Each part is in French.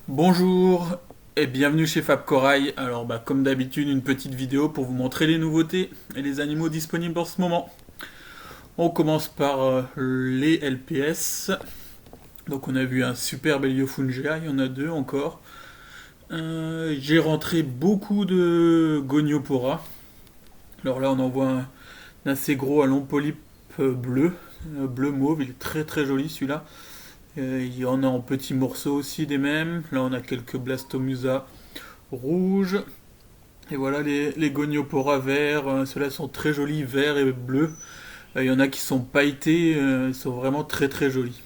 Bonjour et bienvenue chez Fab Corail. Alors comme d'habitude une petite vidéo pour vous montrer les nouveautés et les animaux disponibles en ce moment. On commence par les LPS. Donc on a vu un super Beliofungia, il y en a deux encore. J'ai rentré beaucoup de Goniopora. Alors là on en voit un assez gros à long polype bleu, bleu mauve, il est très très joli celui-là. Il y en a en petits morceaux aussi des mêmes. Là on a quelques Blastomusa rouges. Et voilà les Goniopora verts. Ceux-là sont très jolis, verts et bleus. Il y en a qui sont pailletés, ils sont vraiment très très jolis.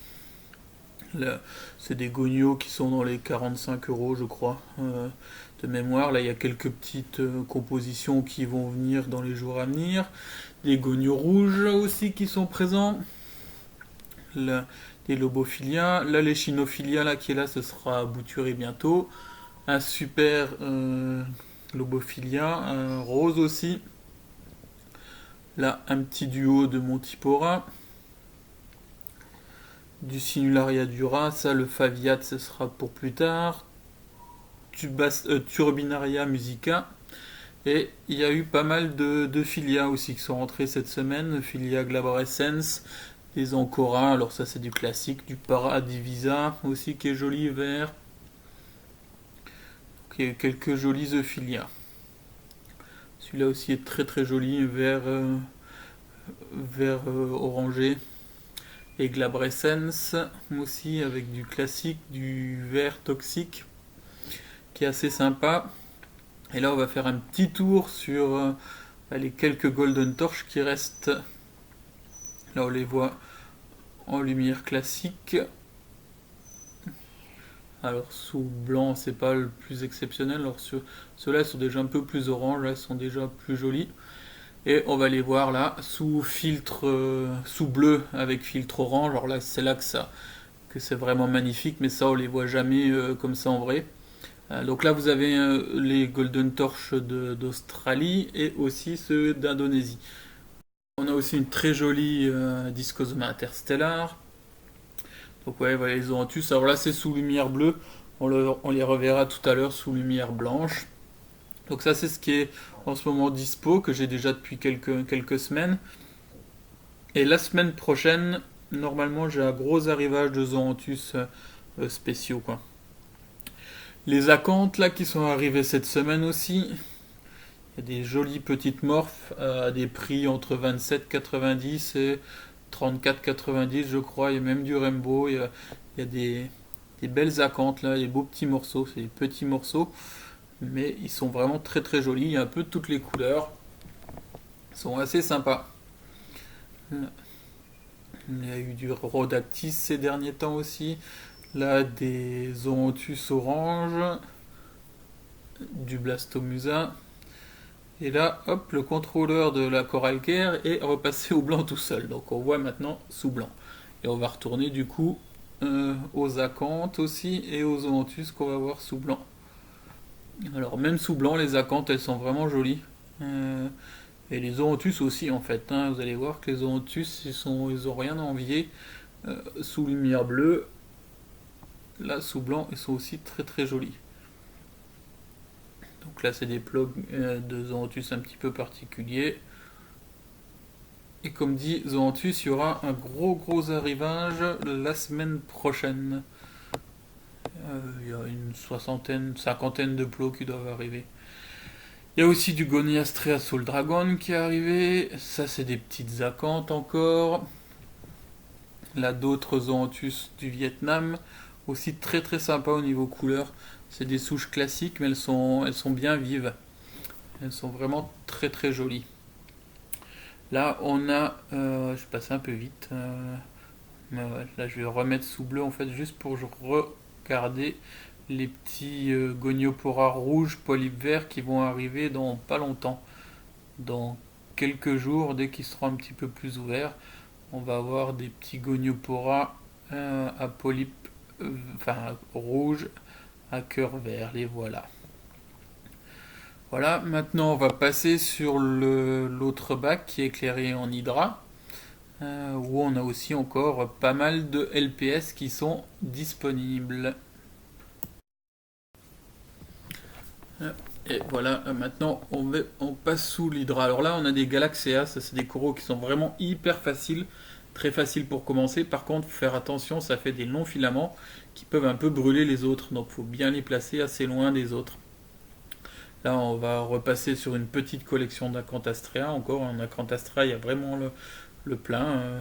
Là, c'est des gonios qui sont dans les 45 euros, je crois, de mémoire. Là, il y a quelques petites compositions qui vont venir dans les jours à venir. Des gonios rouges aussi qui sont présents. Là, des lobophilia. Là, les chinophilia là, qui est là, ce sera bouturé bientôt. Un super lobophilia, un rose aussi. Là, un petit duo de Montipora. Du Sinularia dura, ça, le Faviat, ce sera pour plus tard. Turbinaria musica. Et il y a eu pas mal de filia aussi qui sont rentrés cette semaine. Filia glabrescens, des Ancora, alors ça c'est du classique. Du Paradivisa aussi qui est joli vert. Donc, il y a eu quelques jolis Euphilia. Celui-là aussi est très très joli, vert, vert orangé. Et Glabrescens aussi avec du classique, du vert toxique qui est assez sympa. Et là on va faire un petit tour sur les quelques Golden Torch qui restent. Là on les voit en lumière classique. Alors sous blanc c'est pas le plus exceptionnel. Alors ceux-là sont déjà un peu plus orange, là sont déjà plus jolis. Et on va les voir là sous filtre, sous bleu avec filtre orange. Alors là c'est là que c'est vraiment magnifique, mais ça on les voit jamais comme ça en vrai. Donc là vous avez les Golden Torch d'Australie et aussi ceux d'Indonésie. On a aussi une très jolie Discosma Interstellar. Donc ouais, voilà les Zoanthus. Alors là c'est sous lumière bleue, on les reverra tout à l'heure sous lumière blanche. Donc ça c'est ce qui est en ce moment dispo, que j'ai déjà depuis quelques semaines. Et la semaine prochaine, normalement j'ai un gros arrivage de Zoanthus spéciaux quoi. Les acanthes là qui sont arrivés cette semaine aussi. Il y a des jolies petites morphes à des prix entre 27,90 et 34,90 je crois. Il y a même du Rainbow. Il y a des belles acanthes là, des beaux petits morceaux. C'est des petits morceaux, mais ils sont vraiment très très jolis. Il y a un peu de toutes les couleurs. Ils sont assez sympas. Il y a eu du Rhodactis ces derniers temps aussi. Là, des Zoanthus orange, du Blastomusa. Et là, hop, le contrôleur de la Coral Care est repassé au blanc tout seul. Donc on voit maintenant sous blanc. Et on va retourner du coup aux acanthes aussi et aux zoanthus qu'on va voir sous blanc. Alors même sous blanc, les acanthes elles sont vraiment jolies. Et les zoanthus aussi en fait. Hein. Vous allez voir que les zoanthus ils ont rien à envier. Sous lumière bleue, là sous blanc, ils sont aussi très très jolis. Donc là c'est des plugs de zoanthus un petit peu particuliers. Et comme dit Zoanthus, il y aura un gros arrivage la semaine prochaine. Il y a une soixantaine, cinquantaine de plots qui doivent arriver. Il y a aussi du Goniastrea Soul Dragon qui est arrivé. Ça, c'est des petites acanthes encore. Là, d'autres Zoanthus du Vietnam. Aussi très très sympa au niveau couleur. C'est des souches classiques, mais elles sont bien vives. Elles sont vraiment très très jolies. Là, on a. Je passe un peu vite. Là, je vais remettre sous bleu en fait, juste pour regarder les petits goniopora rouges, polypes verts qui vont arriver dans pas longtemps. Dans quelques jours, dès qu'ils seront un petit peu plus ouverts, on va avoir des petits goniopora à polypes, enfin rouges, à cœur vert. Les voilà. Voilà, maintenant on va passer sur l'autre bac qui est éclairé en hydra, où on a aussi encore pas mal de LPS qui sont disponibles. Et voilà, maintenant on passe sous l'hydra. Alors là, on a des Galaxéas, ça c'est des coraux qui sont vraiment hyper faciles, très faciles pour commencer. Par contre, faut faire attention, ça fait des longs filaments qui peuvent un peu brûler les autres, donc faut bien les placer assez loin des autres. Là, on va repasser sur une petite collection d'Acanthastraea. Encore, en Acanthastraea, il y a vraiment le plein,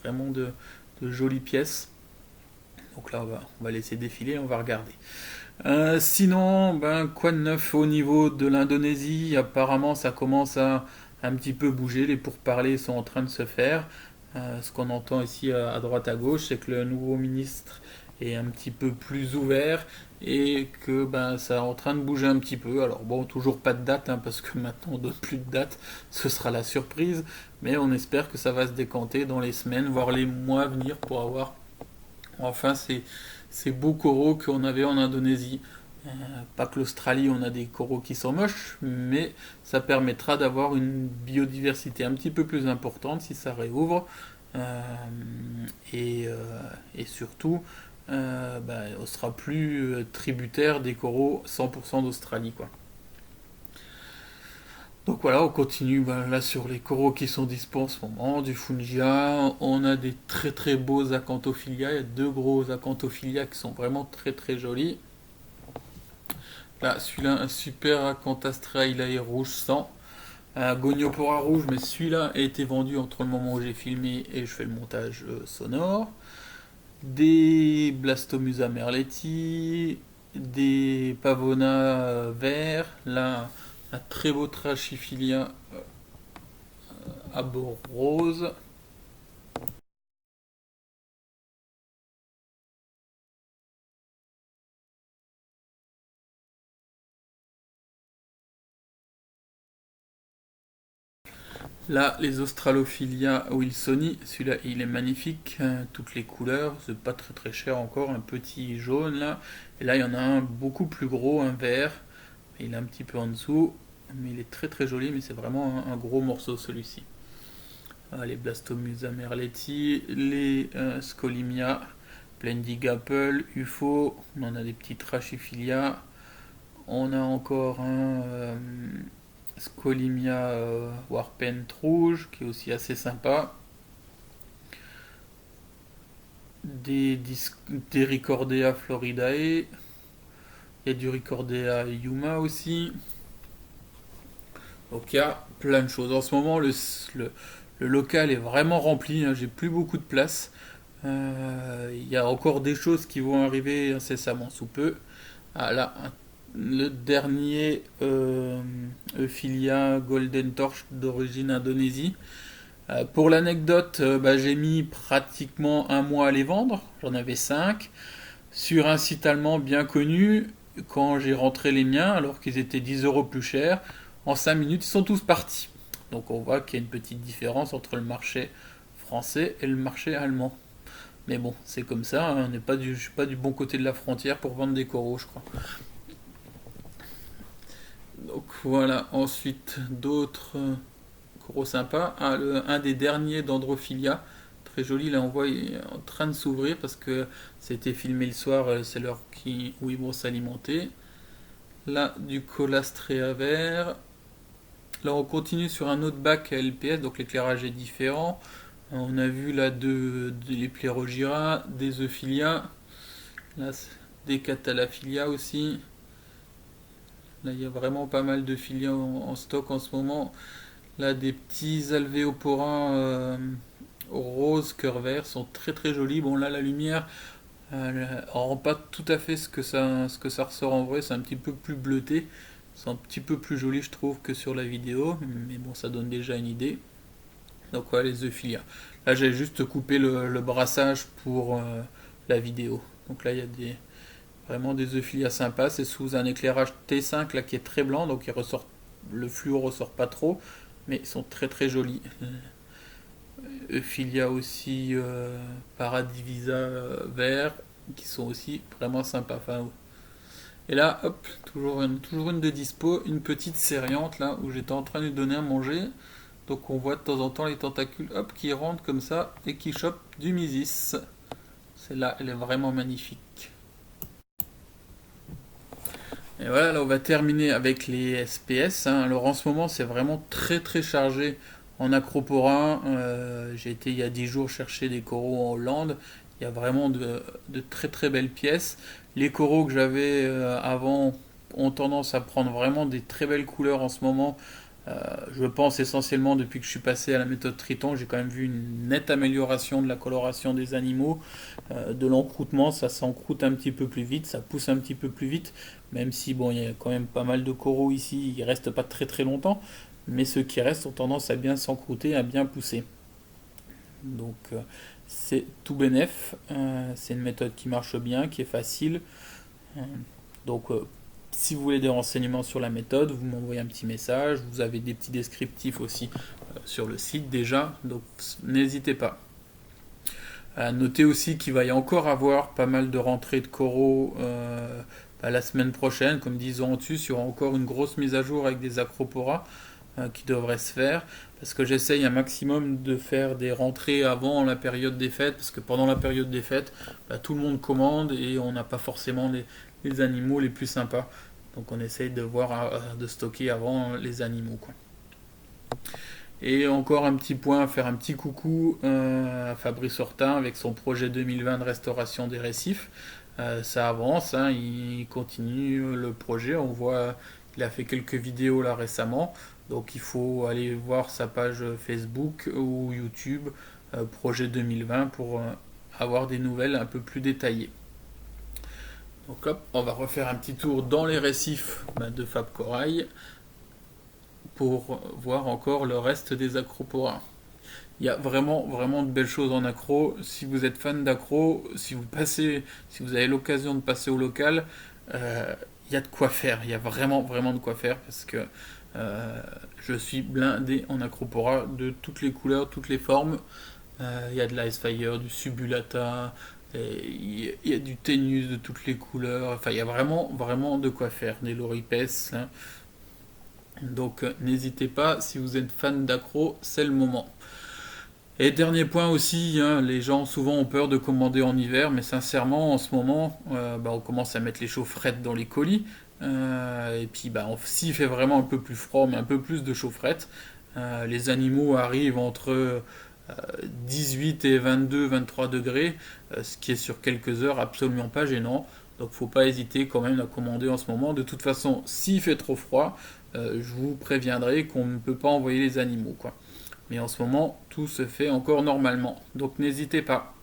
vraiment de jolies pièces. Donc là, on va laisser défiler, on va regarder. Sinon, ben, quoi de neuf au niveau de l'Indonésie? Apparemment, ça commence à un petit peu bouger. Les pourparlers sont en train de se faire. Ce qu'on entend ici à droite à gauche, c'est que le nouveau ministre est un petit peu plus ouvert et que ben, ça est en train de bouger un petit peu. Alors bon, toujours pas de date, hein, parce que maintenant on donne plus de date, ce sera la surprise, mais on espère que ça va se décanter dans les semaines, voire les mois à venir pour avoir enfin ces beaux coraux qu'on avait en Indonésie. Pas que l'Australie, on a des coraux qui sont moches, mais ça permettra d'avoir une biodiversité un petit peu plus importante si ça réouvre. Euh, et surtout, bah, on sera plus tributaire des coraux 100% d'Australie, quoi. Donc voilà, on continue bah, là sur les coraux qui sont dispo en ce moment, du Fungia. On a des très très beaux Acanthophilia. Il y a deux gros Acanthophilia qui sont vraiment très très jolis. Là, celui-là, un super Acanthastrea Ilae rouge 100. Un Goniopora rouge, mais celui-là a été vendu entre le moment où j'ai filmé et je fais le montage sonore. Des Blastomusa merletti, des Pavona verts. Là, un très beau Trachyphilia à bord rose. Là, les Australophilia wilsoni, celui-là il est magnifique, hein, toutes les couleurs, c'est pas très très cher encore, un petit jaune là. Et là il y en a un beaucoup plus gros, un vert, il est un petit peu en dessous, mais il est très très joli, mais c'est vraiment un gros morceau celui-ci. Ah, les Blastomusa merletti, les Scolimia, Plendigapple, UFO, on en a des petits Trachyphilia, on a encore un Scolimia Warpent rouge qui est aussi assez sympa. Des Ricordea floridae. Il y a du Ricordea yuma aussi. Donc il y a plein de choses. En ce moment, le local est vraiment rempli, hein, j'ai plus beaucoup de place. Il y a encore des choses qui vont arriver incessamment sous peu. Ah là, le dernier Euphilia Golden Torch d'origine Indonésie. Pour l'anecdote, bah, j'ai mis pratiquement un mois à les vendre. J'en avais 5 sur un site allemand bien connu. Quand j'ai rentré les miens, alors qu'ils étaient 10 euros plus chers, en 5 minutes, ils sont tous partis. Donc on voit qu'il y a une petite différence entre le marché français et le marché allemand. Mais bon, c'est comme ça, hein, je suis pas du bon côté de la frontière pour vendre des coraux, je crois. Donc voilà, ensuite d'autres coraux sympas. Ah, un des derniers d'Androphilia, très joli, là on voit il est en train de s'ouvrir parce que c'était filmé le soir, c'est l'heure où ils vont s'alimenter. Là, du Colastrea vert. Là, on continue sur un autre bac à LPS, donc l'éclairage est différent. On a vu là les Plérogyra, des Euphilia, là, des Catalaphilia aussi. Là, il y a vraiment pas mal de philia en stock en ce moment. Là, des petits Alvéopora rose cœur vert sont très très jolis. Bon, là, la lumière rend pas tout à fait ce que ça ressort en vrai. C'est un petit peu plus bleuté. C'est un petit peu plus joli, je trouve, que sur la vidéo. Mais bon, ça donne déjà une idée. Donc, voilà, les Euphilia. Là, j'ai juste coupé le brassage pour la vidéo. Donc là, il y a vraiment des Euphilia sympas. C'est sous un éclairage T5 là, qui est très blanc. Donc, le fluo ressort pas trop. Mais ils sont très très jolis. Euphilia aussi Paradivisa vert qui sont aussi vraiment sympas. Enfin, et là, hop, toujours une de dispo, une petite cériante là où j'étais en train de lui donner à manger. Donc on voit de temps en temps les tentacules hop, qui rentrent comme ça et qui chopent du mysis. Celle-là, elle est vraiment magnifique. Et voilà, là on va terminer avec les SPS, hein. Alors en ce moment c'est vraiment très très chargé en acropora. J'ai été il y a 10 jours chercher des coraux en Hollande. Il y a vraiment de très très belles pièces. Les coraux que j'avais avant ont tendance à prendre vraiment des très belles couleurs en ce moment. Je pense essentiellement depuis que je suis passé à la méthode Triton, j'ai quand même vu une nette amélioration de la coloration des animaux, de l'encroutement, ça s'encroute un petit peu plus vite, ça pousse un petit peu plus vite, même si bon, il y a quand même pas mal de coraux ici, ils restent pas très très longtemps, mais ceux qui restent ont tendance à bien s'encrouter, à bien pousser. Donc c'est tout bénef, c'est une méthode qui marche bien, qui est facile. Euh, donc si vous voulez des renseignements sur la méthode, vous m'envoyez un petit message. Vous avez des petits descriptifs aussi sur le site déjà, donc n'hésitez pas. Notez aussi qu'il va y encore avoir pas mal de rentrées de coraux la semaine prochaine. Comme disons en dessus, il y aura encore une grosse mise à jour avec des acroporas qui devrait se faire. Parce que j'essaye un maximum de faire des rentrées avant la période des fêtes. Parce que pendant la période des fêtes, tout le monde commande et on n'a pas forcément les animaux les plus sympas. Donc on essaye de voir de stocker avant les animaux, quoi. Et encore un petit point, faire un petit coucou à Fabrice Hortin avec son projet 2020 de restauration des récifs. Ça avance, hein, il continue le projet. On voit qu'il a fait quelques vidéos là récemment. Donc il faut aller voir sa page Facebook ou YouTube projet 2020 pour avoir des nouvelles un peu plus détaillées. Donc hop, on va refaire un petit tour dans les récifs de Fab Corail pour voir encore le reste des acroporas. Il y a vraiment vraiment de belles choses en accro. Si vous êtes fan d'accro, si vous avez l'occasion de passer au local, il y a de quoi faire. Il y a vraiment vraiment de quoi faire parce que je suis blindé en acropora de toutes les couleurs, toutes les formes. Il y a de l'Icefire, du Subulata, il y a du Ténus de toutes les couleurs. Enfin, il y a vraiment vraiment de quoi faire. Des Loripes, hein. Donc n'hésitez pas, si vous êtes fan d'accro, c'est le moment. Et dernier point aussi, hein, les gens souvent ont peur de commander en hiver, mais sincèrement en ce moment, on commence à mettre les chaufferettes dans les colis. Et puis s'il fait vraiment un peu plus froid, mais un peu plus de chaufferettes, les animaux arrivent entre 18 et 22, 23 degrés, ce qui est sur quelques heures absolument pas gênant. Donc faut pas hésiter quand même à commander en ce moment. De toute façon, s'il fait trop froid, je vous préviendrai qu'on ne peut pas envoyer les animaux, quoi. Mais en ce moment, tout se fait encore normalement. Donc n'hésitez pas.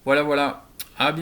Voilà, voilà. À bientôt.